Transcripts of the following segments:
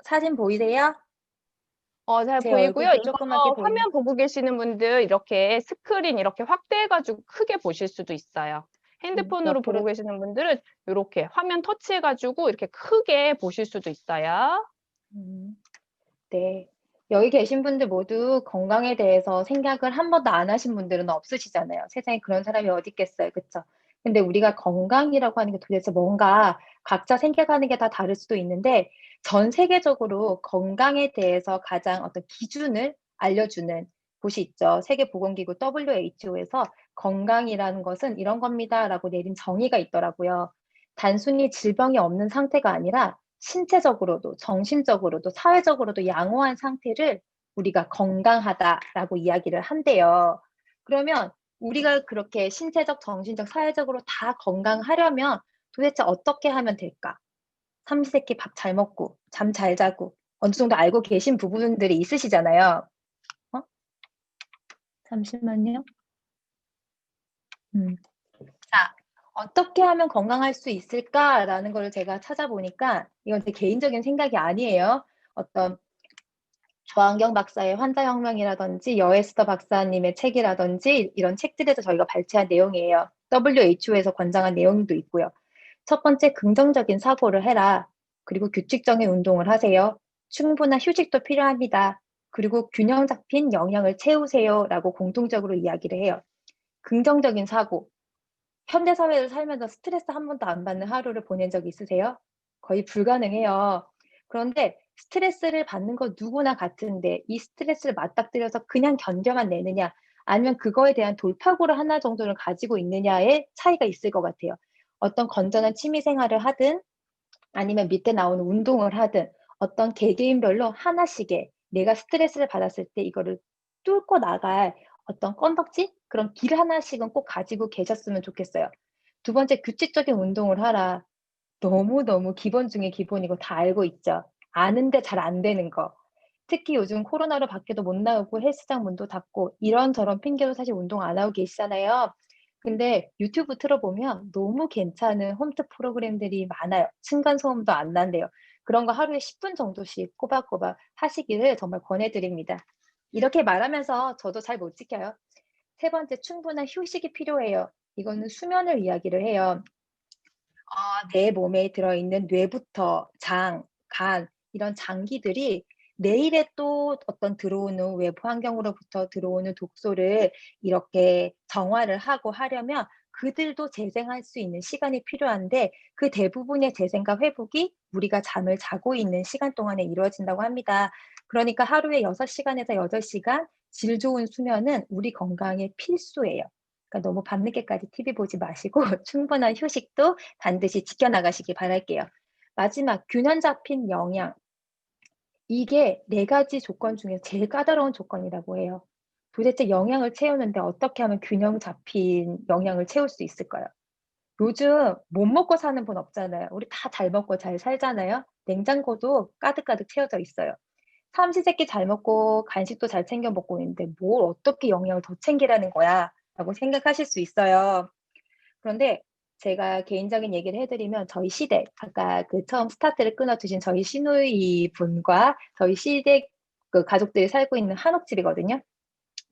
사진 보이세요? 잘 제 얼굴 보이고요. 좀 이거 조그맣게 보이는. 화면 보고 계시는 분들 이렇게 스크린 이렇게 확대해 가지고 크게 보실 수도 있어요. 핸드폰으로 보고 옆으로. 계시는 분들은 요렇게 화면 터치해 가지고 이렇게 크게 보실 수도 있어요. 음, 네. 여기 계신 분들 모두 건강에 대해서 생각을 한 번도 안 하신 분들은 없으시잖아요. 세상에 그런 사람이 어디 있겠어요. 그쵸? 근데 우리가 건강이라고 하는 게 도대체 뭔가 각자 생각하는 게 다 다를 수도 있는데 전 세계적으로 건강에 대해서 가장 어떤 기준을 알려주는 곳이 있죠. 세계보건기구 WHO에서 건강이라는 것은 이런 겁니다라고 내린 정의가 있더라고요. 단순히 질병이 없는 상태가 아니라 신체적으로도 정신적으로도 사회적으로도 양호한 상태를 우리가 건강하다라고 이야기를 한대요. 그러면 우리가 그렇게 신체적, 정신적, 사회적으로 다 건강하려면 도대체 어떻게 하면 될까? 삼시세끼 밥 잘 먹고 잠 잘 자고 어느 정도 알고 계신 부분들이 있으시잖아요. 어? 잠시만요. 음. 자, 어떻게 하면 건강할 수 있을까라는 걸 제가 찾아보니까 이건 제 개인적인 생각이 아니에요. 어떤 조한경 박사의 환자혁명이라든지 여에스더 박사님의 책이라든지 이런 책들에서 저희가 발췌한 내용이에요. WHO에서 권장한 내용도 있고요. 첫 번째, 긍정적인 사고를 해라. 그리고 규칙적인 운동을 하세요. 충분한 휴식도 필요합니다. 그리고 균형 잡힌 영양을 채우세요. 라고 공통적으로 이야기를 해요. 긍정적인 사고. 현대 사회를 살면서 스트레스 한 번도 안 받는 하루를 보낸 적 있으세요? 거의 불가능해요. 그런데 스트레스를 받는 건 누구나 같은데 이 스트레스를 맞닥뜨려서 그냥 견뎌만 내느냐 아니면 그거에 대한 돌파구를 하나 정도를 가지고 있느냐의 차이가 있을 것 같아요. 어떤 건전한 취미 생활을 하든 아니면 밑에 나오는 운동을 하든 어떤 개개인별로 하나씩의 내가 스트레스를 받았을 때 이거를 뚫고 나갈 어떤 건덕지? 그런 길 하나씩은 꼭 가지고 계셨으면 좋겠어요. 두 번째, 규칙적인 운동을 하라. 너무너무 기본 중에 기본이고 다 알고 있죠. 아는데 잘 안 되는 거. 특히 요즘 코로나로 밖에도 못 나오고 헬스장 문도 닫고 이런저런 핑계로 사실 운동 안 하고 계시잖아요. 근데 유튜브 틀어보면 너무 괜찮은 홈트 프로그램들이 많아요. 층간소음도 안 난대요. 그런 거 하루에 10분 정도씩 꼬박꼬박 하시기를 정말 권해드립니다. 이렇게 말하면서 저도 잘 못 지켜요. 세 번째, 충분한 휴식이 필요해요. 이거는 수면을 이야기를 해요. 내 몸에 들어있는 뇌부터 장, 간 이런 장기들이 내일에 또 어떤 들어오는 외부 환경으로부터 들어오는 독소를 이렇게 정화를 하고 하려면 그들도 재생할 수 있는 시간이 필요한데 그 대부분의 재생과 회복이 우리가 잠을 자고 있는 시간 동안에 이루어진다고 합니다. 그러니까 하루에 6시간에서 8시간 질 좋은 수면은 우리 건강에 필수예요. 그러니까 너무 밤늦게까지 TV 보지 마시고 충분한 휴식도 반드시 지켜나가시기 바랄게요. 마지막, 균형 잡힌 영양. 이게 4가지 조건 중에 제일 까다로운 조건이라고 해요. 도대체 영양을 채우는데 어떻게 하면 균형 잡힌 영양을 채울 수 있을까요? 요즘 못 먹고 사는 분 없잖아요. 우리 다 잘 먹고 잘 살잖아요. 냉장고도 가득가득 채워져 있어요. 삼시세끼 잘 먹고 간식도 잘 챙겨 먹고 있는데 뭘 어떻게 영양을 더 챙기라는 거야? 라고 생각하실 수 있어요. 그런데 제가 개인적인 얘기를 해드리면 저희 시댁, 아까 그 처음 스타트를 끊어주신 저희 시누이 분과 저희 시댁 그 가족들이 살고 있는 한옥집이거든요.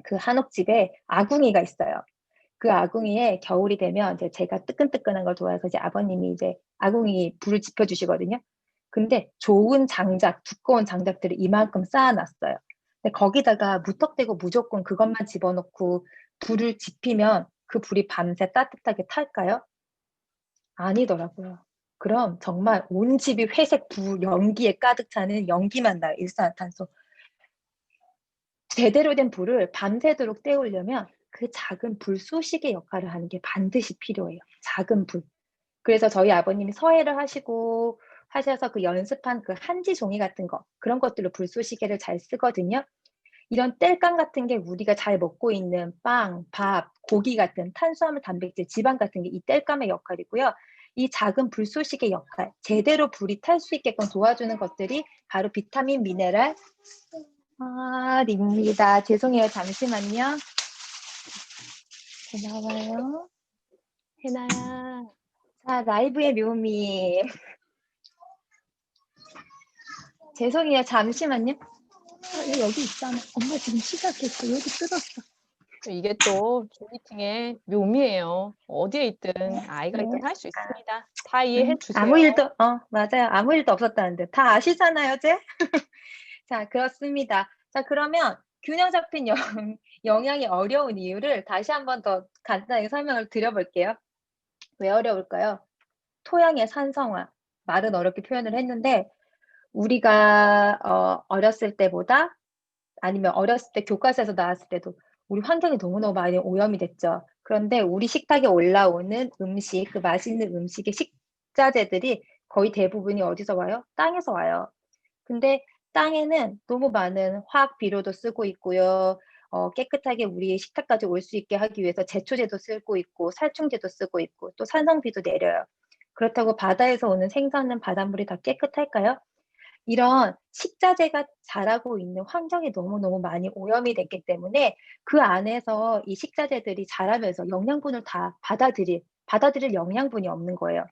그 한옥집에 아궁이가 있어요. 그 아궁이에 겨울이 되면 이제 제가 뜨끈뜨끈한 걸 좋아해서 이제 아버님이 이제 아궁이 불을 지펴주시거든요. 근데 좋은 장작, 두꺼운 장작들을 이만큼 쌓아놨어요. 근데 거기다가 무턱대고 무조건 그것만 집어넣고 불을 지피면 그 불이 밤새 따뜻하게 탈까요? 아니더라고요. 그럼 정말 온 집이 회색 불 연기에 가득 차는 연기만 나요. 일산화탄소. 제대로 된 불을 밤새도록 때우려면 그 작은 불쏘시개 역할을 하는 게 반드시 필요해요. 작은 불. 그래서 저희 아버님이 서예를 하시고 하셔서 그 연습한 그 한지 종이 같은 거 그런 것들로 불쏘시개를 잘 쓰거든요. 이런 땔감 같은 게 우리가 잘 먹고 있는 빵, 밥, 고기 같은 탄수화물, 단백질, 지방 같은 게 이 땔감의 역할이고요. 이 작은 불쏘시개 역할, 제대로 불이 탈 수 있게끔 도와주는 것들이 바로 비타민, 미네랄, 입니다. 죄송해요. 잠시만요. 고마워요. 해나야. 자, 라이브의 묘미. 죄송해요. 잠시만요. 여기 있잖아. 엄마 지금 시작했어. 여기 뜯었어. 이게 또 줌 미팅의 묘미예요. 어디에 있든 아이가 네. 있든 할 수 있습니다. 다 이해해 아무 주세요. 일도 맞아요. 아무 일도 없었다는데. 다 아시잖아요, 제? 자, 그렇습니다. 자, 그러면 균형 잡힌 영양이 어려운 이유를 다시 한 번 더 간단하게 설명을 드려 볼게요. 왜 어려울까요? 토양의 산성화. 말은 어렵게 표현을 했는데 우리가 어렸을 때보다 아니면 어렸을 때 교과서에서 나왔을 때도 우리 환경이 너무너무 많이 오염이 됐죠. 그런데 우리 식탁에 올라오는 음식, 그 맛있는 음식의 식자재들이 거의 대부분이 어디서 와요? 땅에서 와요. 근데 땅에는 너무 많은 화학 비료도 쓰고 있고요. 깨끗하게 우리 식탁까지 올 수 있게 하기 위해서 제초제도 쓰고 있고 살충제도 쓰고 있고 또 산성비도 내려요. 그렇다고 바다에서 오는 생선은 바닷물이 다 깨끗할까요? 이런 식자재가 자라고 있는 환경이 너무너무 많이 오염이 됐기 때문에 그 안에서 이 식자재들이 자라면서 영양분을 다 받아들일 영양분이 없는 거예요.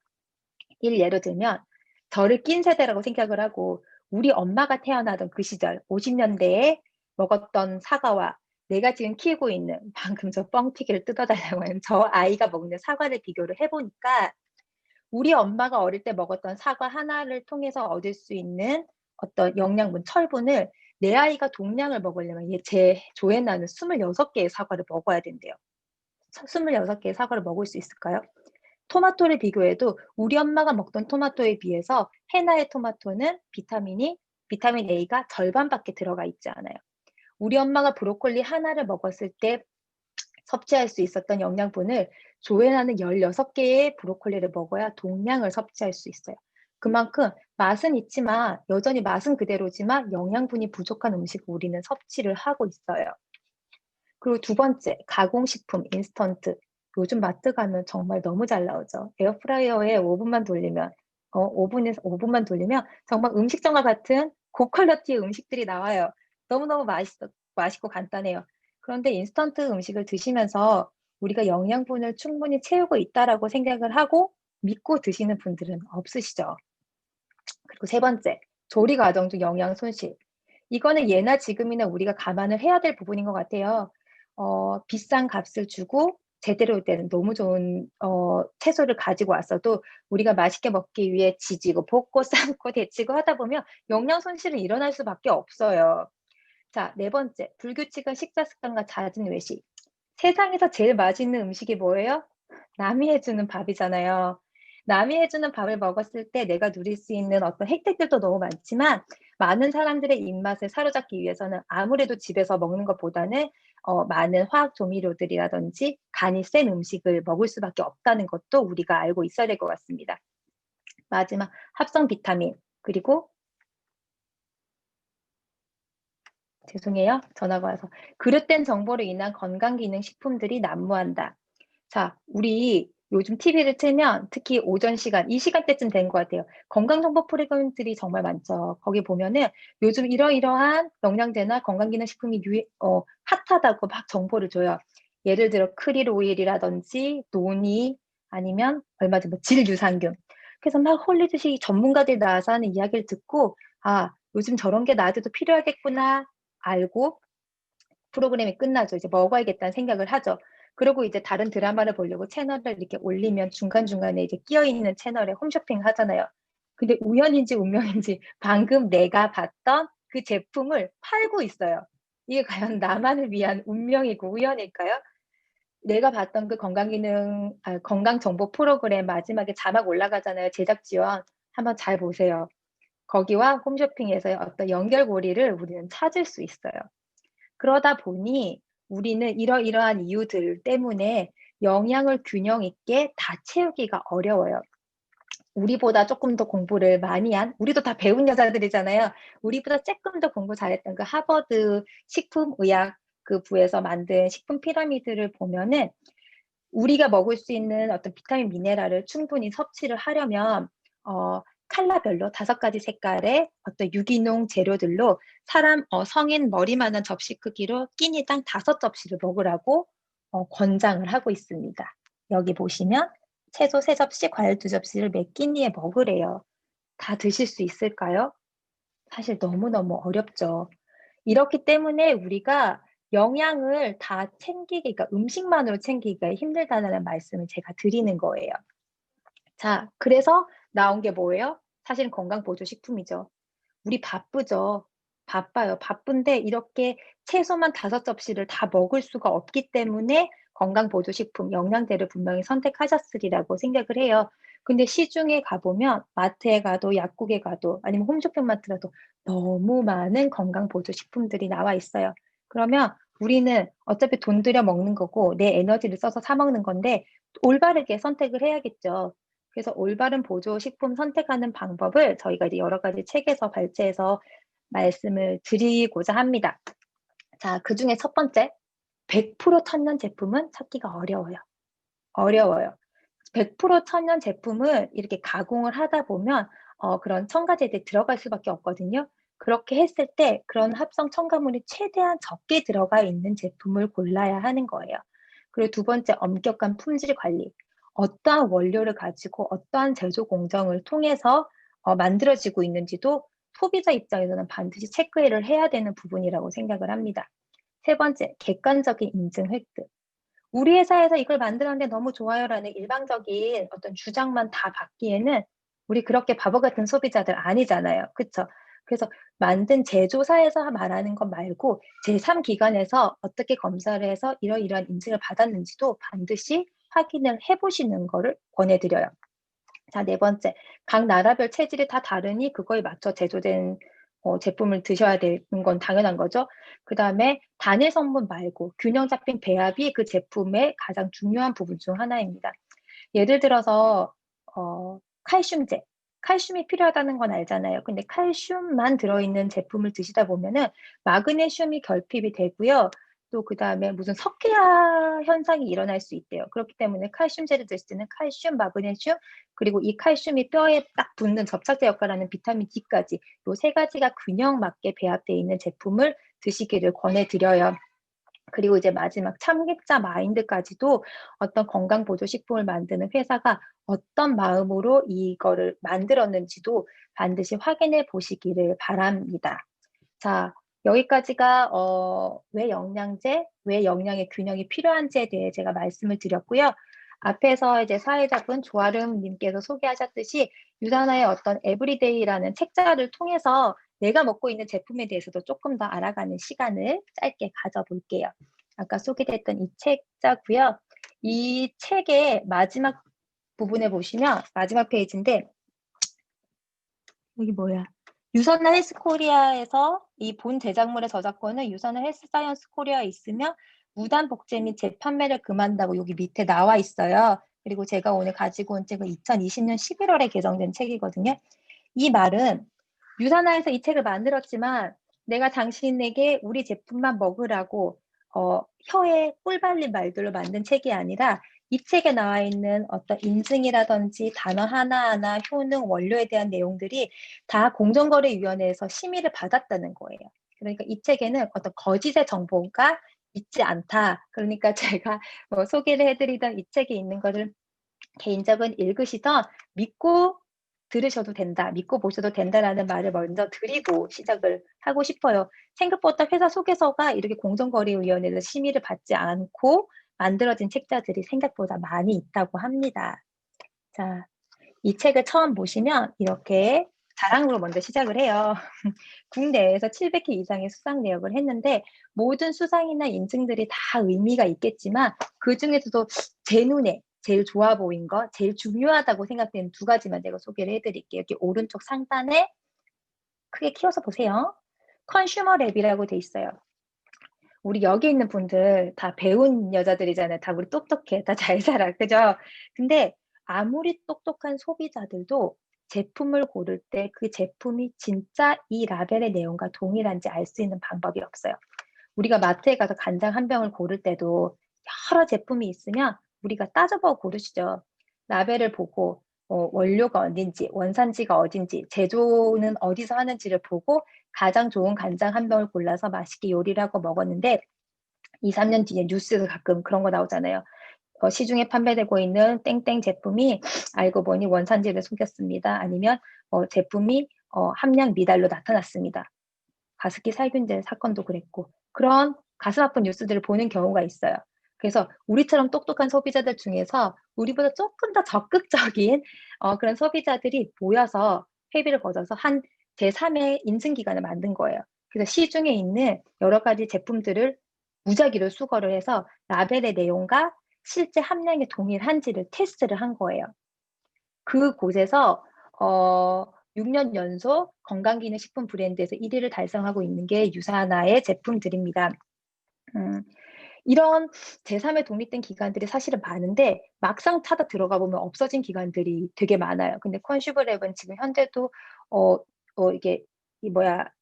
예를 들면 저를 낀 세대라고 생각을 하고 우리 엄마가 태어나던 그 시절 50년대에 먹었던 사과와 내가 지금 키우고 있는 방금 저 뻥튀기를 뜯어달라고 하는 저 아이가 먹는 사과를 비교를 해 보니까 우리 엄마가 어릴 때 먹었던 사과 하나를 통해서 얻을 수 있는 어떤 영양분, 철분을 내 아이가 동량을 먹으려면 제 조회나는 26개의 사과를 먹어야 된대요. 26개의 사과를 먹을 수 있을까요? 토마토를 비교해도 우리 엄마가 먹던 토마토에 비해서 해나의 토마토는 비타민 A가 절반밖에 들어가 있지 않아요. 우리 엄마가 브로콜리 하나를 먹었을 때 섭취할 수 있었던 영양분을 조회나는 16개의 브로콜리를 먹어야 동량을 섭취할 수 있어요. 그만큼 맛은 있지만 여전히 맛은 그대로지만 영양분이 부족한 음식을 우리는 섭취를 하고 있어요. 그리고 두 번째, 가공식품, 인스턴트. 요즘 마트 가면 정말 너무 잘 나오죠. 에어프라이어에 5분만 돌리면 5분에서 5분만 돌리면 정말 음식점과 같은 고퀄리티의 음식들이 나와요. 너무너무 맛있고 간단해요. 그런데 인스턴트 음식을 드시면서 우리가 영양분을 충분히 채우고 있다라고 생각을 하고 믿고 드시는 분들은 없으시죠. 그리고 세 번째, 조리 과정 중 영양 손실. 이거는 예나 지금이나 우리가 감안을 해야 될 부분인 것 같아요. 비싼 값을 주고 제대로 된 너무 좋은 채소를 가지고 왔어도 우리가 맛있게 먹기 위해 지지고 볶고 삶고 데치고 하다 보면 영양 손실은 일어날 수밖에 없어요. 자, 네 번째, 불규칙한 식사 습관과 잦은 외식. 세상에서 제일 맛있는 음식이 뭐예요? 남이 해주는 밥이잖아요. 남이 해주는 밥을 먹었을 때 내가 누릴 수 있는 어떤 혜택들도 너무 많지만 많은 사람들의 입맛을 사로잡기 위해서는 아무래도 집에서 먹는 것보다는 많은 화학 조미료들이라든지 간이 센 음식을 먹을 수밖에 없다는 것도 우리가 알고 있어야 될 것 같습니다. 마지막, 합성 비타민. 그리고 죄송해요. 전화가 와서. 그릇된 정보로 인한 건강기능식품들이 난무한다. 자, 우리 요즘 TV를 틀면 특히 오전 시간, 이 시간대쯤 된 것 같아요. 건강정보 프로그램들이 정말 많죠. 거기 보면은 요즘 이러이러한 영양제나 건강기능식품이 핫하다고 막 정보를 줘요. 예를 들어 크릴 오일이라든지 노니 아니면 얼마 전 질유산균. 그래서 막 홀리듯이 전문가들이 나와서 하는 이야기를 듣고 아, 요즘 저런 게 나한테도 필요하겠구나 알고 프로그램이 끝나죠. 이제 먹어야겠다는 생각을 하죠. 그리고 이제 다른 드라마를 보려고 채널을 이렇게 올리면 중간중간에 이제 끼어 있는 채널에 홈쇼핑을 하잖아요. 근데 우연인지 운명인지 방금 내가 봤던 그 제품을 팔고 있어요. 이게 과연 나만을 위한 운명이고 우연일까요? 내가 봤던 그 건강 정보 프로그램 마지막에 자막 올라가잖아요. 제작 지원. 한번 잘 보세요. 거기와 홈쇼핑에서의 어떤 연결고리를 우리는 찾을 수 있어요. 그러다 보니 우리는 이러이러한 이유들 때문에 영양을 균형 있게 다 채우기가 어려워요. 우리보다 조금 더 공부를 많이 한, 우리도 다 배운 여자들이잖아요. 우리보다 조금 더 공부 잘했던 그 하버드 식품의학 그 부에서 만든 식품 피라미드를 보면은 우리가 먹을 수 있는 어떤 비타민 미네랄을 충분히 섭취를 하려면 컬러별로 5가지 색깔의 어떤 유기농 재료들로 성인 머리만한 접시 크기로 끼니당 5접시를 먹으라고 권장을 하고 있습니다. 여기 보시면 채소 3접시, 과일 2접시를 매 끼니에 먹으래요. 다 드실 수 있을까요? 사실 너무너무 어렵죠. 이렇기 때문에 우리가 영양을 다 챙기기, 그러니까 음식만으로 챙기기가 힘들다는 말씀을 제가 드리는 거예요. 자, 그래서 나온 게 뭐예요? 사실은 건강보조식품이죠. 우리 바쁘죠. 바빠요. 바쁜데 이렇게 채소만 5접시를 다 먹을 수가 없기 때문에 건강보조식품, 영양제를 분명히 선택하셨으리라고 생각을 해요. 근데 시중에 가보면 마트에 가도 약국에 가도 아니면 홈쇼핑마트라도 너무 많은 건강보조식품들이 나와 있어요. 그러면 우리는 어차피 돈 들여 먹는 거고 내 에너지를 써서 사 먹는 건데 올바르게 선택을 해야겠죠. 그래서 올바른 보조식품 선택하는 방법을 저희가 이제 여러 가지 책에서 발췌해서 말씀을 드리고자 합니다. 자, 그중에 첫 번째, 100% 천연 제품은 찾기가 어려워요. 어려워요. 100% 천연 제품은 이렇게 가공을 하다 보면 그런 첨가제들이 들어갈 수밖에 없거든요. 그렇게 했을 때 그런 합성 첨가물이 최대한 적게 들어가 있는 제품을 골라야 하는 거예요. 그리고 두 번째, 엄격한 품질 관리. 어떠한 원료를 가지고 어떠한 제조 공정을 통해서 만들어지고 있는지도 소비자 입장에서는 반드시 체크를 해야 되는 부분이라고 생각을 합니다. 세 번째, 객관적인 인증 획득. 우리 회사에서 이걸 만들었는데 너무 좋아요라는 일방적인 어떤 주장만 다 받기에는 우리 그렇게 바보 같은 소비자들 아니잖아요. 그쵸? 그래서 만든 제조사에서 말하는 것 말고 제3기관에서 어떻게 검사를 해서 이러이러한 인증을 받았는지도 반드시 확인을 해보시는 거를 권해드려요. 자, 네 번째. 각 나라별 체질이 다 다르니 그거에 맞춰 제조된 제품을 드셔야 되는 건 당연한 거죠. 그 다음에 단일 성분 말고 균형 잡힌 배합이 그 제품의 가장 중요한 부분 중 하나입니다. 예를 들어서 칼슘제. 칼슘이 필요하다는 건 알잖아요. 근데 칼슘만 들어있는 제품을 드시다 보면은 마그네슘이 결핍이 되고요. 또 그다음에 무슨 석회화 현상이 일어날 수 있대요. 그렇기 때문에 칼슘제를 드실 때는 칼슘, 마그네슘, 그리고 이 칼슘이 뼈에 딱 붙는 접착제 역할을 하는 비타민 D까지 이 세 가지가 균형 맞게 배합되어 있는 제품을 드시기를 권해드려요. 그리고 이제 마지막 참객자 마인드까지도 어떤 건강보조식품을 만드는 회사가 어떤 마음으로 이거를 만들었는지도 반드시 확인해 보시기를 바랍니다. 자, 여기까지가 왜 영양제, 왜 영양의 균형이 필요한지에 대해 제가 말씀을 드렸고요. 앞에서 이제 사회자분 조아름님께서 소개하셨듯이 유산화의 어떤 에브리데이라는 책자를 통해서 내가 먹고 있는 제품에 대해서도 조금 더 알아가는 시간을 짧게 가져볼게요. 아까 소개됐던 이 책자고요. 이 책의 마지막 부분에 보시면 마지막 페이지인데 여기 뭐야? 유선나 헬스 코리아에서 이 본 제작물의 저작권은 유선나 헬스 사이언스 코리아에 있으며 무단 복제 및 재판매를 금한다고 여기 밑에 나와 있어요. 그리고 제가 오늘 가지고 온 책은 2020년 11월에 개정된 책이거든요. 이 말은 유산화에서 이 책을 만들었지만 내가 당신에게 우리 제품만 먹으라고 혀에 꿀 발린 말들로 만든 책이 아니라 이 책에 나와 있는 어떤 인증이라든지 단어 하나하나 효능, 원료에 대한 내용들이 다 공정거래위원회에서 심의를 받았다는 거예요. 그러니까 이 책에는 어떤 거짓의 정보가 있지 않다. 그러니까 제가 소개를 해드리던 이 책에 있는 거를 개인적으로 읽으시던 믿고 들으셔도 된다, 믿고 보셔도 된다라는 말을 먼저 드리고 시작을 하고 싶어요. 생각보다 회사 소개서가 이렇게 공정거래위원회에서 심의를 받지 않고 만들어진 책자들이 생각보다 많이 있다고 합니다. 자, 이 책을 처음 보시면 이렇게 자랑으로 먼저 시작을 해요. 국내에서 700회 이상의 수상 내역을 했는데 모든 수상이나 인증들이 다 의미가 있겠지만 그중에서도 제 눈에 제일 좋아 보인 거, 제일 중요하다고 생각되는 두 가지만 제가 소개를 해드릴게요. 여기 오른쪽 상단에 크게 키워서 보세요. 컨슈머 랩이라고 돼 있어요. 우리 여기 있는 분들 다 배운 여자들이잖아요. 다 우리 똑똑해. 다 잘 살아. 그죠? 근데 아무리 똑똑한 소비자들도 제품을 고를 때 그 제품이 진짜 이 라벨의 내용과 동일한지 알 수 있는 방법이 없어요. 우리가 마트에 가서 간장 한 병을 고를 때도 여러 제품이 있으면 우리가 따져보고 고르시죠. 라벨을 보고 원료가 어딘지, 원산지가 어딘지, 제조는 어디서 하는지를 보고 가장 좋은 간장 한 병을 골라서 맛있게 요리를 하고 먹었는데 2, 3년 뒤에 뉴스에서 가끔 그런 거 나오잖아요. 시중에 판매되고 있는 땡땡 제품이 알고 보니 원산지를 속였습니다. 아니면 제품이 함량 미달로 나타났습니다. 가습기 살균제 사건도 그랬고 그런 가슴 아픈 뉴스들을 보는 경우가 있어요. 그래서 우리처럼 똑똑한 소비자들 중에서 우리보다 조금 더 적극적인 그런 소비자들이 모여서 회비를 걷어서 한 제3의 인증기관을 만든 거예요. 그래서 시중에 있는 여러 가지 제품들을 무작위로 수거를 해서 라벨의 내용과 실제 함량이 동일한지를 테스트를 한 거예요. 그곳에서 6년 연속 건강기능식품 브랜드에서 1위를 달성하고 있는 게 유사나의 제품들입니다. 이런 제3의 독립된 기관들이 사실은 많은데 막상 찾아 들어가 보면 없어진 기관들이 되게 많아요. 근데 컨슈머랩은 지금 현재도 이게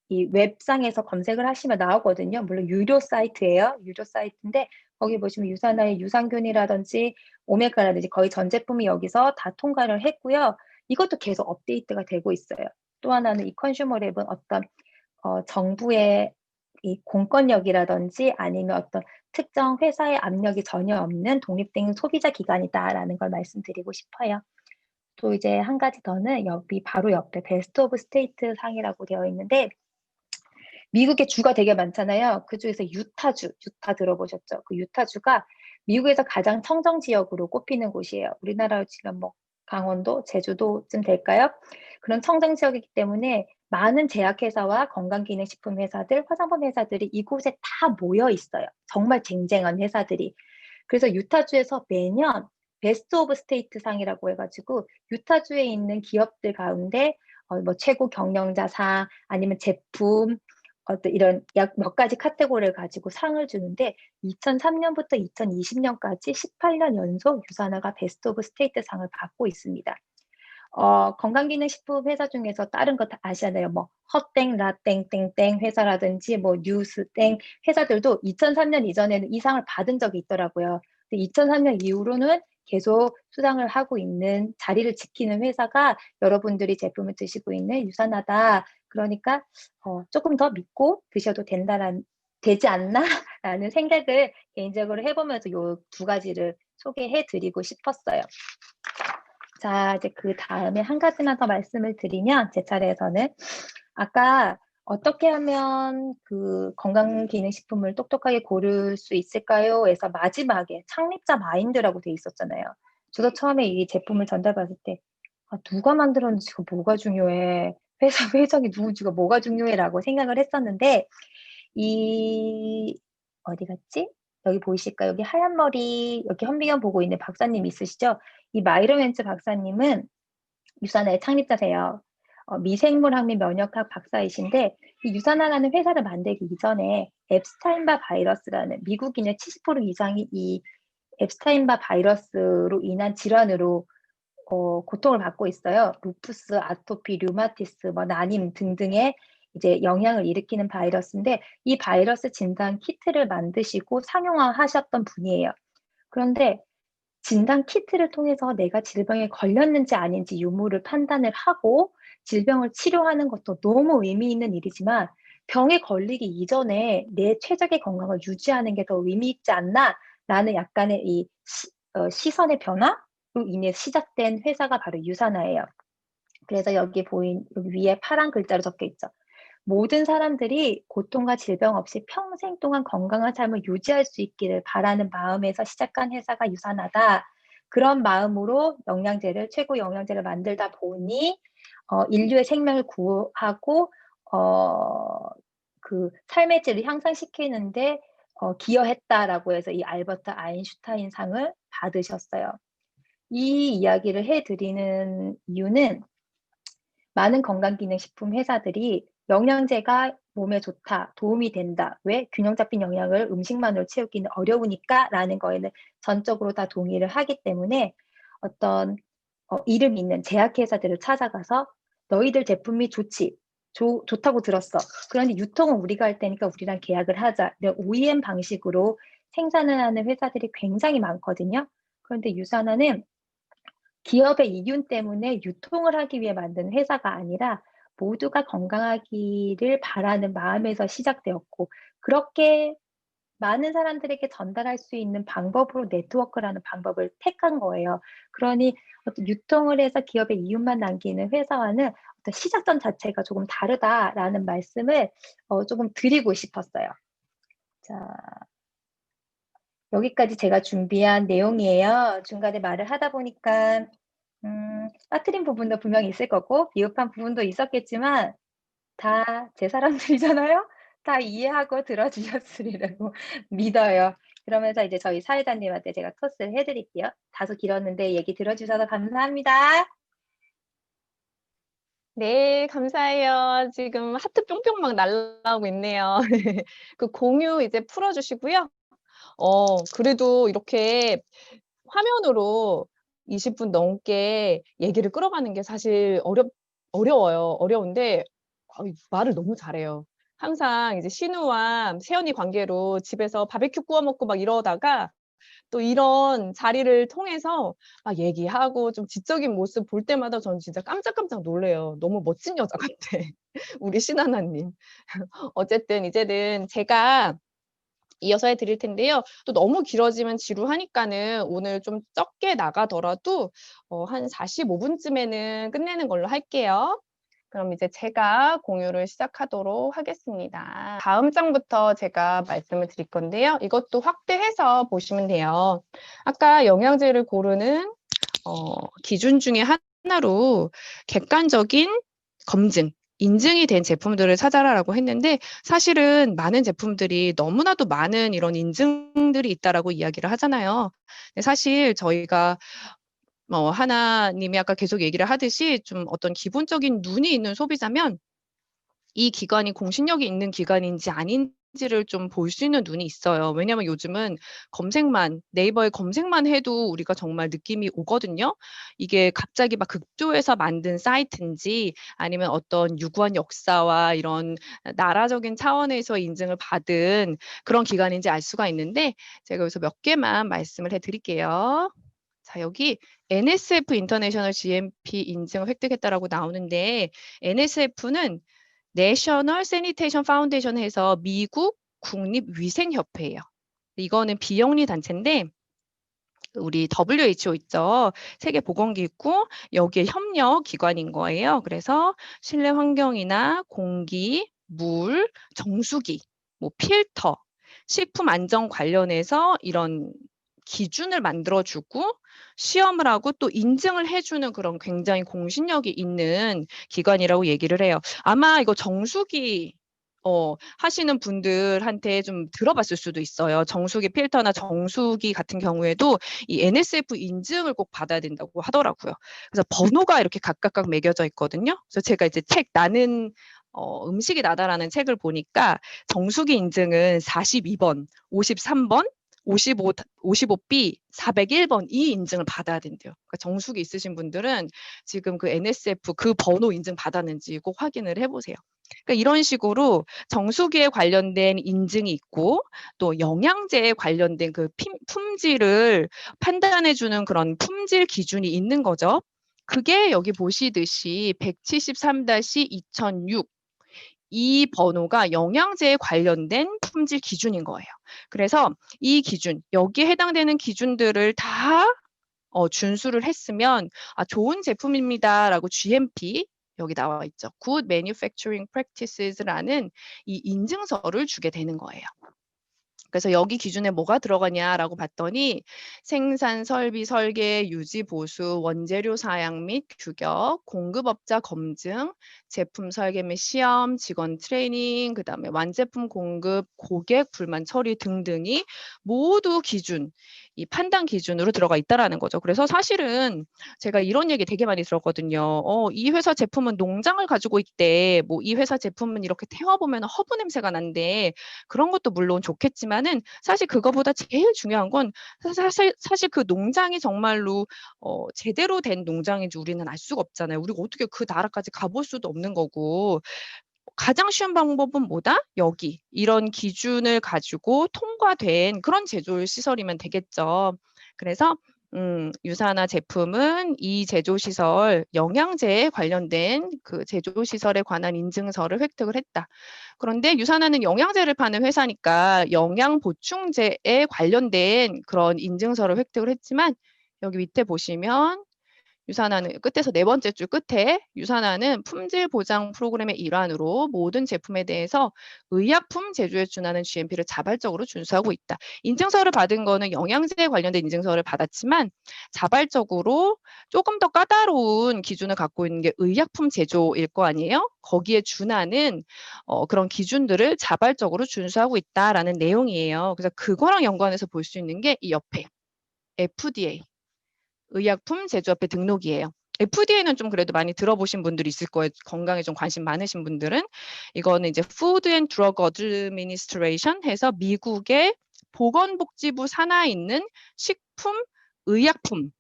이 웹상에서 검색을 하시면 나오거든요. 물론 유료 사이트예요. 유료 사이트인데 거기 보시면 유사나의 유산균이라든지 오메가라든지 거의 전 제품이 여기서 다 통과를 했고요. 이것도 계속 업데이트가 되고 있어요. 또 하나는 이 컨슈머랩은 어떤 정부의 이 공권력이라든지 아니면 어떤 특정 회사의 압력이 전혀 없는 독립된 소비자 기관이다라는 걸 말씀드리고 싶어요. 또 이제 한 가지 더는 여기 바로 옆에 베스트 오브 스테이트 상이라고 되어 있는데 미국에 주가 되게 많잖아요. 그중에서 유타 들어보셨죠? 그 유타주가 미국에서 가장 청정 지역으로 꼽히는 곳이에요. 우리나라로 치면 뭐 강원도, 제주도쯤 될까요? 그런 청정 지역이기 때문에 많은 제약회사와 건강기능식품 회사들, 화장품 회사들이 이곳에 다 모여 있어요. 정말 쟁쟁한 회사들이. 그래서 유타주에서 매년 베스트 오브 스테이트 상이라고 해가지고 유타주에 있는 기업들 가운데 뭐 최고 경영자상 아니면 제품 어떤 이런 약 몇 가지 카테고리를 가지고 상을 주는데 2003년부터 2020년까지 18년 연속 유사나가 베스트 오브 스테이트 상을 받고 있습니다. 건강기능식품 회사 중에서 다른 거 다 아시잖아요. 뭐 헛땡, 라땡, 땡땡 회사라든지 뭐 뉴스땡 회사들도 2003년 이전에는 이 상을 받은 적이 있더라고요. 근데 2003년 이후로는 계속 수상을 하고 있는 자리를 지키는 회사가 여러분들이 제품을 드시고 있는 유사나다. 그러니까 조금 더 믿고 드셔도 되지 않나라는 생각을 개인적으로 해보면서 요 두 가지를 소개해드리고 싶었어요. 자, 이제 그 다음에 한 가지만 더 말씀을 드리면 제 차례에서는 아까 어떻게 하면 그 건강기능식품을 똑똑하게 고를 수 있을까요? 에서 마지막에 창립자 마인드라고 돼 있었잖아요. 저도 처음에 이 제품을 전달받을 때 누가 만들었는지가 뭐가 중요해. 회사 회장이 누군지가 뭐가 중요해라고 생각을 했었는데 어디 갔지? 여기 보이실까요? 여기 하얀 머리 여기 현미경 보고 있는 박사님 있으시죠? 이 마이런 웬츠 박사님은 유산화의 창립자세요. 미생물학 및 면역학 박사이신데 이 유산화라는 회사를 만들기 이전에 앱스타인바 바이러스라는 미국인의 70% 이상이 이 앱스타인바 바이러스로 인한 질환으로 고통을 받고 있어요. 루푸스, 아토피, 류마티스, 뭐 난임 등등의 이제 영향을 일으키는 바이러스인데 이 바이러스 진단 키트를 만드시고 상용화하셨던 분이에요. 그런데 진단 키트를 통해서 내가 질병에 걸렸는지 아닌지 유무를 판단을 하고 질병을 치료하는 것도 너무 의미 있는 일이지만 병에 걸리기 이전에 내 최적의 건강을 유지하는 게 더 의미 있지 않나라는 약간의 이 시선의 변화로 인해 시작된 회사가 바로 유사나예요. 그래서 여기 위에 파란 글자로 적혀 있죠. 모든 사람들이 고통과 질병 없이 평생 동안 건강한 삶을 유지할 수 있기를 바라는 마음에서 시작한 회사가 유사나다. 그런 마음으로 최고 영양제를 만들다 보니 인류의 생명을 구하고 그 삶의 질을 향상시키는데 기여했다라고 해서 이 알버트 아인슈타인 상을 받으셨어요. 이 이야기를 해드리는 이유는 많은 건강기능식품 회사들이 영양제가 몸에 좋다, 도움이 된다. 왜? 균형 잡힌 영양을 음식만으로 채우기는 어려우니까 라는 거에는 전적으로 다 동의를 하기 때문에 어떤 이름 있는 제약회사들을 찾아가서 너희들 제품이 좋다고 들었어. 그런데 유통은 우리가 할 테니까 우리랑 계약을 하자. OEM 방식으로 생산을 하는 회사들이 굉장히 많거든요. 그런데 유산화는 기업의 이윤 때문에 유통을 하기 위해 만든 회사가 아니라 모두가 건강하기를 바라는 마음에서 시작되었고 그렇게 많은 사람들에게 전달할 수 있는 방법으로 네트워크라는 방법을 택한 거예요. 그러니 어떤 유통을 해서 기업의 이윤만 남기는 회사와는 어떤 시작점 자체가 조금 다르다라는 말씀을 조금 드리고 싶었어요. 자, 여기까지 제가 준비한 내용이에요. 중간에 말을 하다 보니까 빠뜨린 부분도 분명히 있을 거고 비읍한 부분도 있었겠지만 다 제 사람들이잖아요. 다 이해하고 들어 주셨으리라고 믿어요. 그러면서 이제 저희 사회자님한테 제가 토스를 해 드릴게요. 다소 길었는데 얘기 들어 주셔서 감사합니다. 네, 감사해요. 지금 하트 뿅뿅 막 날라오고 있네요. 그 공유 이제 풀어 주시고요. 그래도 이렇게 화면으로 20분 넘게 얘기를 끌어가는 게 사실 어려워요. 어려운데 말을 너무 잘해요. 항상 이제 신우와 세연이 관계로 집에서 바베큐 구워 먹고 막 이러다가 또 이런 자리를 통해서 막 얘기하고 좀 지적인 모습 볼 때마다 저는 진짜 깜짝깜짝 놀라요. 너무 멋진 여자 같아. 우리 신하나 님. 어쨌든 이제는 제가 이어서 해 드릴 텐데요. 또 너무 길어지면 지루하니까는 오늘 좀 적게 나가더라도 한 45 분쯤에는 끝내는 걸로 할게요. 그럼 이제 제가 공유를 시작하도록 하겠습니다. 다음 장부터 제가 말씀을 드릴 건데요. 이것도 확대해서 보시면 돼요. 아까 영양제를 고르는 기준 중에 하나로 객관적인 검증, 인증이 된 제품들을 찾아라라고 했는데 사실은 많은 제품들이 너무나도 많은 이런 인증들이 있다라고 이야기를 하잖아요. 근데 사실 저희가 하나님이 아까 계속 얘기를 하듯이 좀 어떤 기본적인 눈이 있는 소비자면 이 기관이 공신력이 있는 기관인지 아닌지를 좀 볼 수 있는 눈이 있어요. 왜냐하면 요즘은 네이버에 검색만 해도 우리가 정말 느낌이 오거든요. 이게 갑자기 막 급조해서 만든 사이트인지 아니면 어떤 유구한 역사와 이런 나라적인 차원에서 인증을 받은 그런 기관인지 알 수가 있는데 제가 여기서 몇 개만 말씀을 해 드릴게요. 자, 여기 NSF 인터내셔널 GMP 인증을 획득했다라고 나오는데 NSF는 내셔널 세니테이션 파운데이션 해서 미국 국립위생협회예요. 이거는 비영리 단체인데 우리 WHO 있죠. 세계보건기구 여기에 협력 기관인 거예요. 그래서 실내 환경이나 공기, 물, 정수기, 뭐 필터, 식품 안전 관련해서 이런 기준을 만들어주고 시험을 하고 또 인증을 해주는 그런 굉장히 공신력이 있는 기관이라고 얘기를 해요. 아마 이거 정수기 하시는 분들한테 좀 들어봤을 수도 있어요. 정수기 필터나 정수기 같은 경우에도 이 NSF 인증을 꼭 받아야 된다고 하더라고요. 그래서 번호가 이렇게 각각 매겨져 있거든요. 그래서 제가 이제 책 나는 음식이 나다라는 책을 보니까 정수기 인증은 42번, 53번, 55B, 401번 이 인증을 받아야 된대요. 그러니까 정수기 있으신 분들은 지금 그 NSF 그 번호 인증 받았는지 꼭 확인을 해보세요. 그러니까 이런 식으로 정수기에 관련된 인증이 있고 또 영양제에 관련된 그 품질을 판단해 주는 그런 품질 기준이 있는 거죠. 그게 여기 보시듯이 173-2006 이 번호가 영양제에 관련된 품질 기준인 거예요. 그래서 이 기준, 여기에 해당되는 기준들을 다 준수를 했으면 좋은 제품입니다라고 GMP 여기 나와 있죠. Good Manufacturing Practices라는 이 인증서를 주게 되는 거예요. 그래서 여기 기준에 뭐가 들어가냐라고 봤더니 생산, 설비, 설계, 유지, 보수, 원재료 사양 및 규격, 공급업자 검증, 제품 설계 및 시험, 직원 트레이닝, 그다음에 완제품 공급, 고객 불만 처리 등등이 모두 기준, 이 판단 기준으로 들어가 있다라는 거죠. 그래서 사실은 제가 이런 얘기 되게 많이 들었거든요. 이 회사 제품은 농장을 가지고 있대. 뭐 이 회사 제품은 이렇게 태워보면 허브 냄새가 난대. 그런 것도 물론 좋겠지만은 사실 그거보다 제일 중요한 건 사실 그 농장이 정말로 제대로 된 농장인지 우리는 알 수가 없잖아요. 우리가 어떻게 그 나라까지 가볼 수도 없는 거고. 가장 쉬운 방법은 뭐다? 여기 이런 기준을 가지고 통과된 그런 제조일 시설이면 되겠죠. 그래서 유산화 제품은 이 제조시설 영양제에 관련된 그 제조시설에 관한 인증서를 획득을 했다. 그런데 유산화는 영양제를 파는 회사니까 영양보충제에 관련된 그런 인증서를 획득을 했지만 여기 밑에 보시면 유산화는 끝에서 네 번째 줄 끝에 유산화는 품질 보장 프로그램의 일환으로 모든 제품에 대해서 의약품 제조에 준하는 GMP를 자발적으로 준수하고 있다. 인증서를 받은 거는 영양제에 관련된 인증서를 받았지만 자발적으로 조금 더 까다로운 기준을 갖고 있는 게 의약품 제조일 거 아니에요? 거기에 준하는 그런 기준들을 자발적으로 준수하고 있다라는 내용이에요. 그래서 그거랑 연관해서 볼 수 있는 게 이 옆에 FDA 의약품 제조업회 등록이에요. FDA는 좀 그래도 많이 들어보신 분들이 있을 거예요. 건강에 좀 관심 많으신 분들은. 이거는 이제 Food and Drug Administration 해서 미국의 보건복지부 산하에 있는 식품 의약품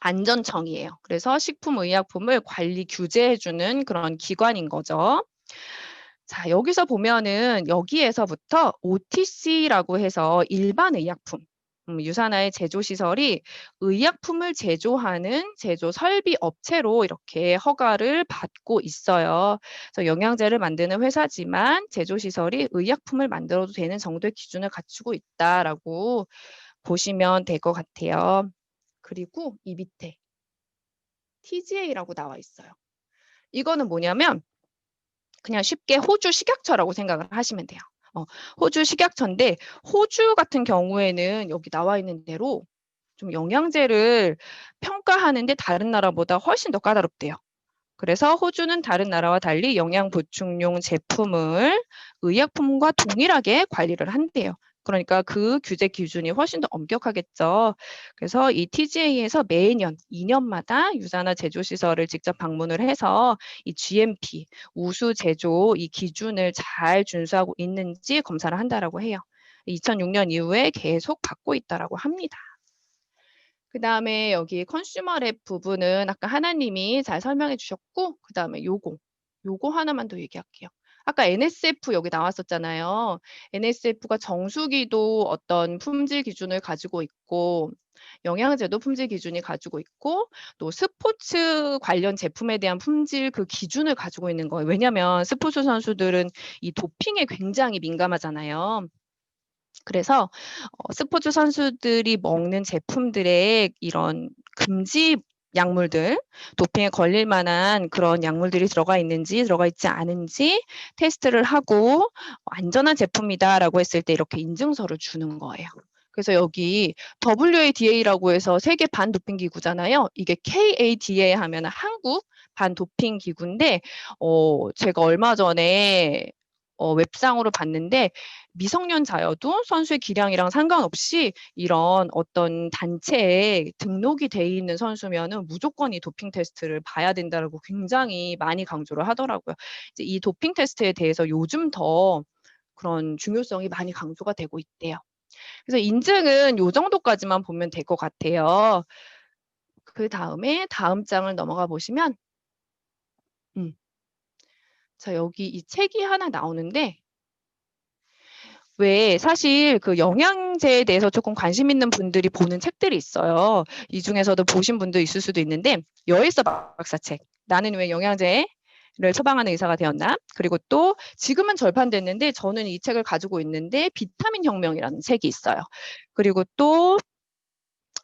안전청이에요. 그래서 식품의약품을 관리 규제해주는 그런 기관인 거죠. 자, 여기서 보면은 여기에서부터 OTC라고 해서 일반 의약품, 유산화의 제조시설이 의약품을 제조하는 제조 설비 업체로 이렇게 허가를 받고 있어요. 그래서 영양제를 만드는 회사지만 제조시설이 의약품을 만들어도 되는 정도의 기준을 갖추고 있다라고 보시면 될 것 같아요. 그리고 이 밑에 TGA라고 나와 있어요. 이거는 뭐냐면 그냥 쉽게 호주 식약처라고 생각을 하시면 돼요. 호주 식약처인데 호주 같은 경우에는 여기 나와 있는 대로 좀 영양제를 평가하는데 다른 나라보다 훨씬 더 까다롭대요. 그래서 호주는 다른 나라와 달리 영양 보충용 제품을 의약품과 동일하게 관리를 한대요. 그러니까 그 규제 기준이 훨씬 더 엄격하겠죠. 그래서 이 TGA에서 매년 2년마다 유산화 제조시설을 직접 방문을 해서 이 GMP, 우수 제조 이 기준을 잘 준수하고 있는지 검사를 한다라고 해요. 2006년 이후에 계속 받고 있다라고 합니다. 그다음에 여기 컨슈머랩 부분은 아까 하나님이 잘 설명해 주셨고 그다음에 요거 하나만 더 얘기할게요. 아까 NSF 여기 나왔었잖아요. NSF가 정수기도 어떤 품질 기준을 가지고 있고 영양제도 품질 기준이 가지고 있고 또 스포츠 관련 제품에 대한 품질 그 기준을 가지고 있는 거예요. 왜냐하면 스포츠 선수들은 이 도핑에 굉장히 민감하잖아요. 그래서 스포츠 선수들이 먹는 제품들의 이런 금지 약물들, 도핑에 걸릴 만한 그런 약물들이 들어가 있는지 들어가 있지 않은지 테스트를 하고 안전한 제품이다라고 했을 때 이렇게 인증서를 주는 거예요. 그래서 여기 WADA라고 해서 세계 반도핑 기구잖아요. 이게 KADA 하면 한국 반도핑 기구인데 제가 얼마 전에 웹상으로 봤는데 미성년자여도 선수의 기량이랑 상관없이 이런 어떤 단체에 등록이 돼 있는 선수면은 무조건 이 도핑 테스트를 봐야 된다라고 굉장히 많이 강조를 하더라고요. 이제 이 도핑 테스트에 대해서 요즘 더 그런 중요성이 많이 강조가 되고 있대요. 그래서 인증은 요 정도까지만 보면 될 것 같아요. 그다음에 다음 장을 넘어가 보시면 자, 여기 이 책이 하나 나오는데 왜 사실 그 영양제에 대해서 조금 관심 있는 분들이 보는 책들이 있어요. 이 중에서도 보신 분도 있을 수도 있는데 여일서 박사책 나는 왜 영양제를 처방하는 의사가 되었나? 그리고 또 지금은 절판됐는데 저는 이 책을 가지고 있는데 비타민 혁명이라는 책이 있어요. 그리고 또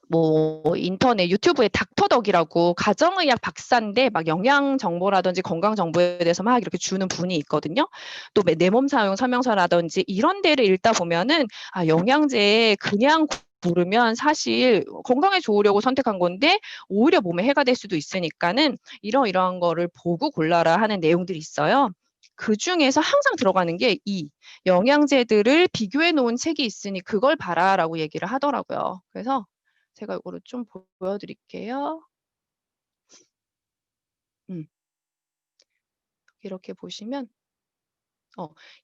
뭐 인터넷 유튜브에 닥터덕이라고 가정의학 박사인데 막 영양 정보라든지 건강 정보에 대해서 막 이렇게 주는 분이 있거든요. 또 내 몸 사용 설명서라든지 이런 데를 읽다 보면은 영양제 그냥 고르면 사실 건강에 좋으려고 선택한 건데 오히려 몸에 해가 될 수도 있으니까는 이러이러한 거를 보고 골라라 하는 내용들이 있어요. 그중에서 항상 들어가는 게 이 영양제들을 비교해 놓은 책이 있으니 그걸 봐라라고 얘기를 하더라고요. 그래서 제가 이거를 좀 보여드릴게요. 이렇게 보시면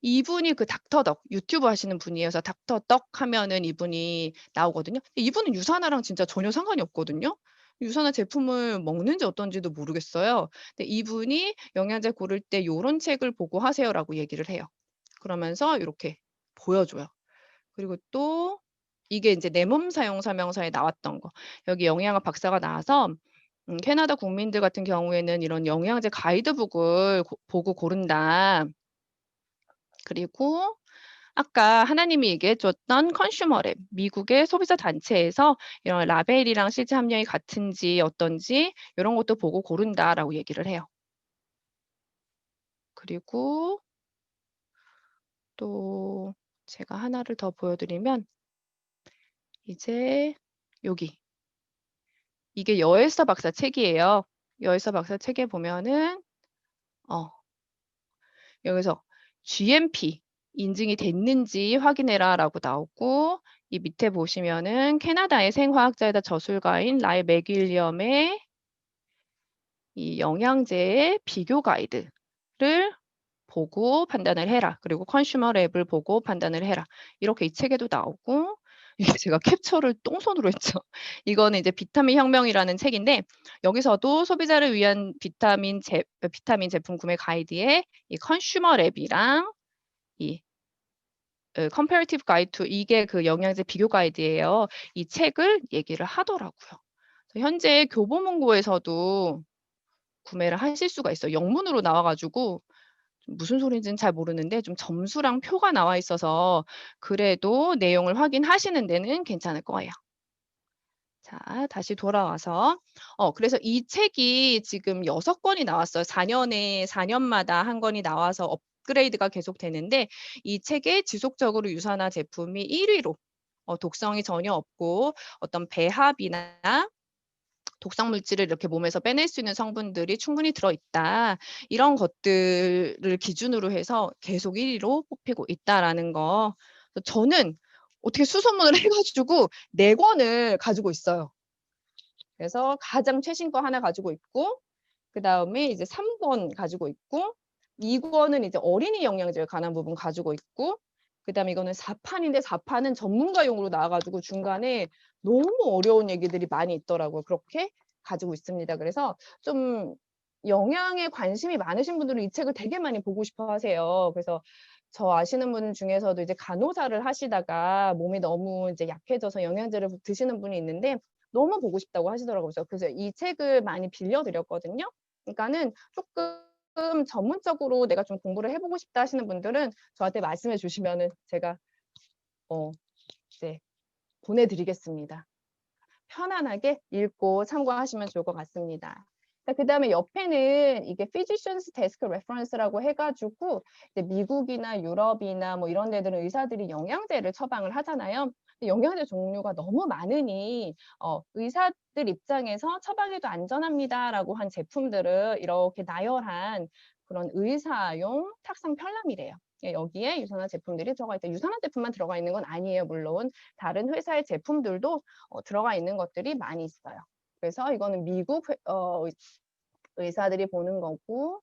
이분이 그 닥터덕 유튜브 하시는 분이어서 닥터덕 하면은 이분이 나오거든요. 이분은 유산화랑 진짜 전혀 상관이 없거든요. 유산화 제품을 먹는지 어떤지도 모르겠어요. 근데 이분이 영양제 고를 때 요런 책을 보고 하세요라고 얘기를 해요. 그러면서 이렇게 보여줘요. 그리고 또 이게 이제 내 몸 사용 설명서에 나왔던 거. 여기 영양학 박사가 나와서 캐나다 국민들 같은 경우에는 이런 영양제 가이드북을 보고 고른다. 그리고 아까 하나님이 얘기해 줬던 컨슈머랩, 미국의 소비자 단체에서 이런 라벨이랑 실제 함량이 같은지 어떤지 요런 것도 보고 고른다라고 얘기를 해요. 그리고 또 제가 하나를 더 보여드리면 이제 여기 이게 여엘서 박사 책이에요. 여엘서 박사 책에 보면은 어 여기서 GMP 인증이 됐는지 확인해라라고 나오고 이 밑에 보시면은 캐나다의 생화학자이다 저술가인 라이 맥윌리엄의 이 영양제의 비교 가이드를 보고 판단을 해라. 그리고 컨슈머 랩을 보고 판단을 해라. 이렇게 이 책에도 나오고 이게 제가 캡처를 똥손으로 했죠. 이거는 이제 비타민 혁명이라는 책인데 여기서도 소비자를 위한 비타민 제품 구매 가이드에 이 컨슈머 랩이랑 이 comparative guide to 이게 그 영양제 비교 가이드예요. 이 책을 얘기를 하더라고요. 그래서 현재 교보문고에서도 구매를 하실 수가 있어요. 영문으로 나와 가지고 무슨 소리인지는 잘 모르는데 좀 점수랑 표가 나와 있어서 그래도 내용을 확인하시는 데는 괜찮을 거예요. 자, 다시 돌아와서 그래서 이 책이 지금 6권이 나왔어요. 4 년마다 1 권이 나와서 업그레이드가 계속 되는데 이 책의 지속적으로 유산화 제품이 1 위로 독성이 전혀 없고 어떤 배합이나 독성 물질을 이렇게 몸에서 빼낼 수 있는 성분들이 충분히 들어있다. 이런 것들을 기준으로 해서 계속 1 위로 뽑히고 있다라는 거. 저는 어떻게 수소문을 해 가지고 4 권을 가지고 있어요. 그래서 가장 최신 거 하나 가지고 있고 그다음에 이제 3 권 가지고 있고 2 권은 이제 어린이 영양제에 관한 부분 가지고 있고 그다음에 이거는 4 판인데 4 판은 전문가용으로 나와 가지고 중간에 너무 어려운 얘기들이 많이 있더라고요. 그렇게 가지고 있습니다. 그래서 좀 영양에 관심이 많으신 분들은 이 책을 되게 많이 보고 싶어 하세요. 그래서 저 아시는 분 중에서도 이제 간호사를 하시다가 몸이 너무 이제 약해져서 영양제를 드시는 분이 있는데 너무 보고 싶다고 하시더라고요. 그래서 이 책을 많이 빌려 드렸거든요. 그러니까는 쪼끔 전문적으로 내가 좀 공부를 해 보고 싶다 하시는 분들은 저한테 말씀해 주시면은 제가 이제 보내 드리겠습니다. 편안하게 읽고 참고하시면 좋을 것 같습니다. 그다음에 옆에는 이게 Physicians Desk Reference라고 해 가지고 이제 미국이나 유럽이나 뭐 이런 데들은 의사들이 영양제를 처방을 하잖아요. 영양제 종류가 너무 많으니 의사들 입장에서 "처방해도 안전합니다."라고 한 제품들을 이렇게 나열한 그런 의사용 탁상 편람이래요. 예, 여기에 유산화 제품들이 들어가 있다. 유산화 제품만 들어가 있는 건 아니에요, 물론. 다른 회사의 제품들도 들어가 있는 것들이 많이 있어요. 그래서 이거는 미국 의사들이 보는 거고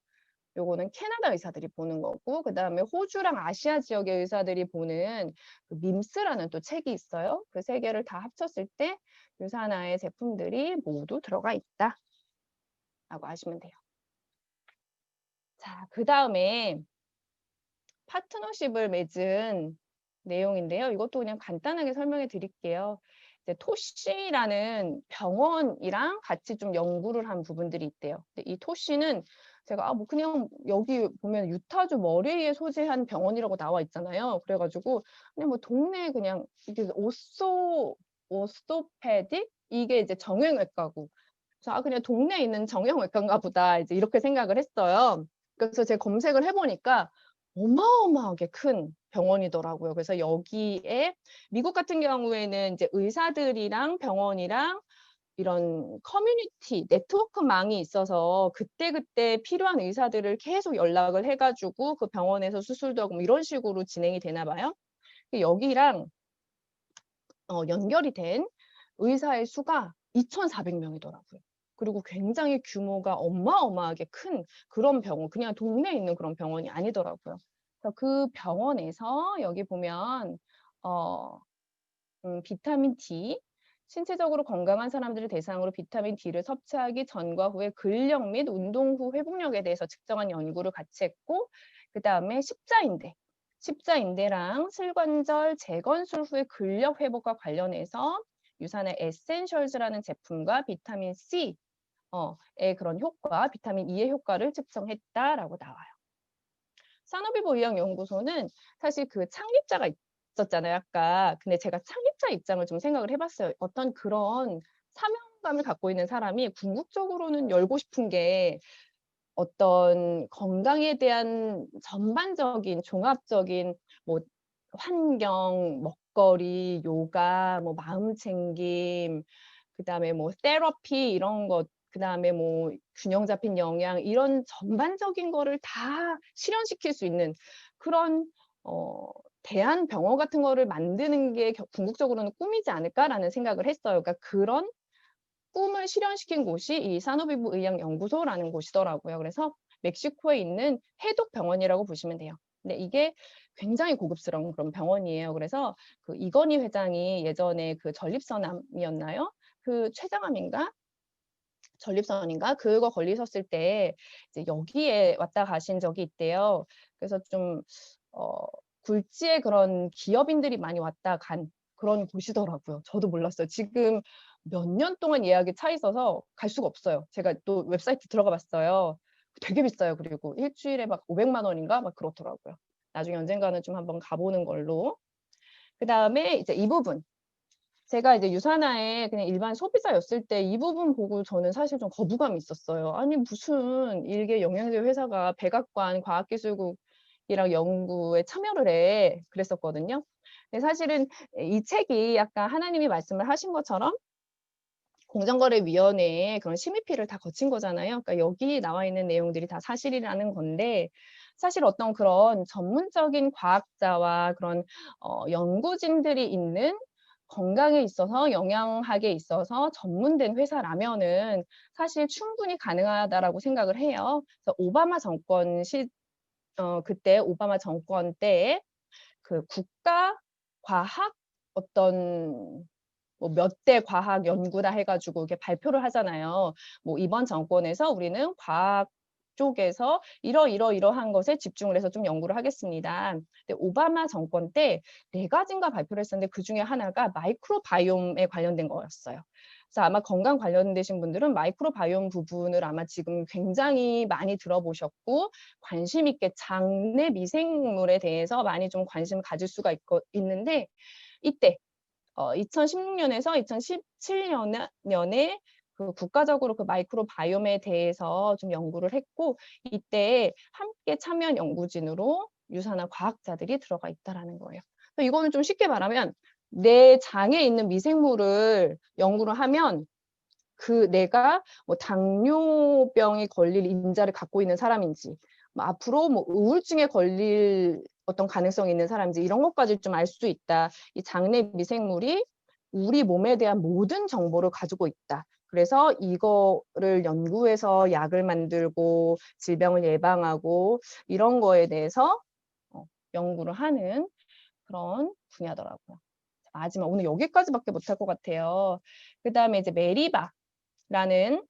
요거는 캐나다 의사들이 보는 거고 그다음에 호주랑 아시아 지역의 의사들이 보는 그 밈스라는 또 책이 있어요. 그 3 개를 다 합쳤을 때 유산화의 제품들이 모두 들어가 있다라고 하시면 돼요. 자, 그다음에 파트너십을 맺은 내용인데요. 이것도 그냥 간단하게 설명해 드릴게요. 이제 토시라는 병원이랑 같이 좀 연구를 한 부분들이 있대요. 근데 이 토시는 제가 뭐 그냥 여기 보면 유타주 머레이에 소재한 병원이라고 나와 있잖아요. 그래 가지고 그냥 뭐 동네에 그냥 이게 오스토패딕 이게 이제 정형외과고. 그래서 그냥 동네에 있는 정형외과인가 보다 이제 이렇게 생각을 했어요. 그래서 제가 검색을 해 보니까 어마어마하게 큰 병원이더라고요. 그래서 여기에 미국 같은 경우에는 이제 의사들이랑 병원이랑 이런 커뮤니티 네트워크망이 있어서 그때그때 필요한 의사들을 계속 연락을 해 가지고 그 병원에서 수술도 하고 뭐 이런 식으로 진행이 되나 봐요. 여기랑 연결이 된 의사의 수가 2,400 명이더라고요. 그리고 굉장히 규모가 어마어마하게 큰 그런 병원, 그냥 동네에 있는 그런 병원이 아니더라고요. 그래서 그 병원에서 여기 보면 비타민 D, 신체적으로 건강한 사람들을 대상으로 비타민 D를 섭취하기 전과 후의 근력 및 운동 후 회복력에 대해서 측정한 연구를 같이 했고 그다음에 십자인대 십자인대랑 슬관절 재건술 후의 근력 회복과 관련해서 유산의 에센셜즈라는 제품과 비타민 C 의 그런 효과, 비타민 E의 효과를 측정했다라고 나와요. 산업비보의학연구소는 사실 그 창립자가 있었잖아요, 아까. 근데 제가 창립자 입장을 좀 생각을 해봤어요. 어떤 그런 사명감을 갖고 있는 사람이 궁극적으로는 열고 싶은 게 어떤 건강에 대한 전반적인 종합적인 뭐 환경, 먹거리, 요가, 뭐 마음 챙김, 그다음에 뭐 테라피 이런 것, 그다음에 뭐 균형 잡힌 영양 이런 전반적인 거를 다 실현시킬 수 있는 그런 어 대한병원 같은 거를 만드는 게 궁극적으로는 꿈이지 않을까라는 생각을 했어요. 그러니까 그런 꿈을 실현시킨 곳이 이 사노비브 의학연구소라는 곳이더라고요. 그래서 멕시코에 있는 해독병원이라고 보시면 돼요. 근데 이게 굉장히 고급스러운 그런 병원이에요. 그래서 그 이건희 회장이 예전에 그 전립선암이었나요? 그 췌장암인가? 전립선인가? 그거 걸리셨을 때 이제 여기에 왔다 가신 적이 있대요. 그래서 좀 굴지의 그런 기업인들이 많이 왔다 간 그런 곳이더라고요. 저도 몰랐어요. 지금 몇 년 동안 예약이 차 있어서 갈 수가 없어요. 제가 또 웹사이트 들어가 봤어요. 되게 비싸요. 그리고 일 주일에 막 500만 원인가 막 그렇더라고요. 나중에 언젠가는 좀 한번 가 보는 걸로. 그다음에 이제 이 부분. 제가 이제 유산화의 그냥 일반 소비자였을 때 이 부분 보고 저는 사실 좀 거부감이 있었어요. 아니 무슨 일개 영양제 회사가 백악관 과학기술국이랑 연구에 참여를 해. 그랬었거든요. 근데 사실은 이 책이 약간 하나님이 말씀을 하신 것처럼 공정거래위원회의 그런 심의피를 다 거친 거잖아요. 그러니까 여기 나와 있는 내용들이 다 사실이라는 건데 사실 어떤 그런 전문적인 과학자와 그런 연구진들이 있는 건강에 있어서 영양학에 있어서 전문된 회사라면은 사실 충분히 가능하다라고 생각을 해요. 그래서 오바마 정권 그때 오바마 정권 때에 그 국가 과학 어떤 뭐 몇 대 과학 연구다 해가지고 이렇게 발표를 하잖아요. 뭐 이번 정권에서 우리는 과학 쪽에서 이러이러이러한 것에 집중을 해서 좀 연구를 하겠습니다. 근데 오바마 정권 때 4가지인가 발표를 했었는데 그중에 하나가 마이크로바이옴에 관련된 거였어요. 그래서 아마 건강 관련되신 분들은 마이크로바이옴 부분을 아마 지금 굉장히 많이 들어보셨고 관심 있게 장내 미생물에 대해서 많이 좀 관심을 가질 수가 있는데 이때 2016년에서 2017년에 그 국가적으로 그 마이크로바이옴에 대해서 좀 연구를 했고 이때 함께 참여한 연구진으로 유산화 과학자들이 들어가 있다라는 거예요. 이거는 좀 쉽게 말하면 내 장에 있는 미생물을 연구를 하면 그 내가 뭐 당뇨병에 걸릴 인자를 갖고 있는 사람인지 뭐 앞으로 뭐 우울증에 걸릴 어떤 가능성이 있는 사람인지 이런 것까지 좀 알 수 있다. 이 장내 미생물이 우리 몸에 대한 모든 정보를 가지고 있다. 그래서 이거를 연구해서 약을 만들고 질병을 예방하고 이런 거에 대해서 연구를 하는 그런 분야더라고요. 마지막 오늘 여기까지밖에 못할 것 같아요. 그다음에 이제 메리바라는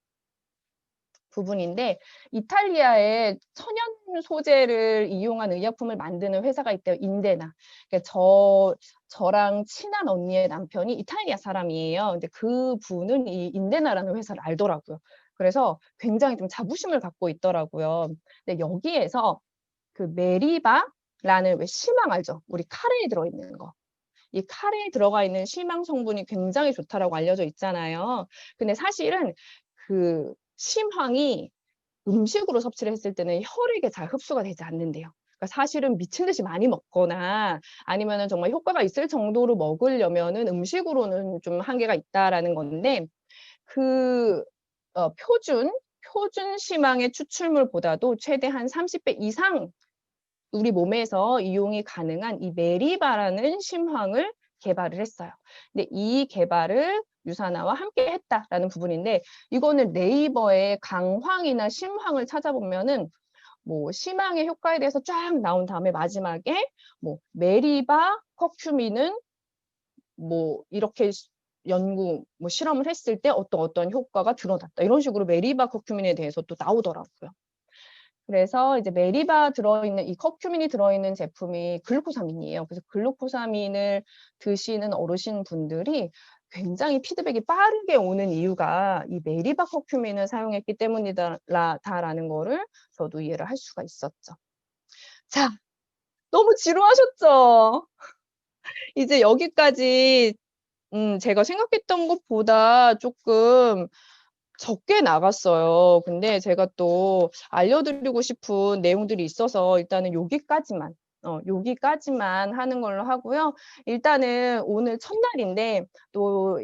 부분인데 이탈리아에 천연 소재를 이용한 의약품을 만드는 회사가 있대요. 인데나. 그러니까 저랑 친한 언니의 남편이 이탈리아 사람이에요. 근데 그분은 이 인데나라는 회사를 알더라고요. 그래서 굉장히 좀 자부심을 갖고 있더라고요. 근데 여기에서 그 메리바라는 왜 시망 알죠? 우리 카레에 들어있는 거. 이 카레에 들어가 있는 심황 성분이 굉장히 좋다라고 알려져 있잖아요. 근데 사실은 그 심황이 음식으로 섭취를 했을 때는 혈액에 잘 흡수가 되지 않는데요. 그러니까 사실은 미친 듯이 많이 먹거나 아니면은 정말 효과가 있을 정도로 먹으려면은 음식으로는 좀 한계가 있다라는 건데 그 표준 심황의 추출물보다도 최대 한 30배 이상 우리 몸에서 이용이 가능한 이 메리바라는 심황을 개발을 했어요. 근데 이 개발을 유산화와 함께 했다라는 부분인데 이거는 네이버에 강황이나 심황을 찾아보면은 뭐 심황의 효과에 대해서 쫙 나온 다음에 마지막에 뭐 메리바 커큐민은 뭐 이렇게 연구 뭐 실험을 했을 때 어떤 효과가 드러났다. 이런 식으로 메리바 커큐민에 대해서 또 나오더라고요. 그래서 이제 메리바 들어있는 이 커큐민이 들어있는 제품이 글루코사민이에요. 그래서 글루코사민을 드시는 어르신분들이 굉장히 피드백이 빠르게 오는 이유가 이 메리바 커큐민을 사용했기 때문이다라는 거를 저도 이해를 할 수가 있었죠. 자, 너무 지루하셨죠? 이제 여기까지 제가 생각했던 것보다 조금 적게 나갔어요. 근데 제가 또 알려드리고 싶은 내용들이 있어서 일단은 여기까지만 하는 걸로 하고요. 일단은 오늘 첫날인데 또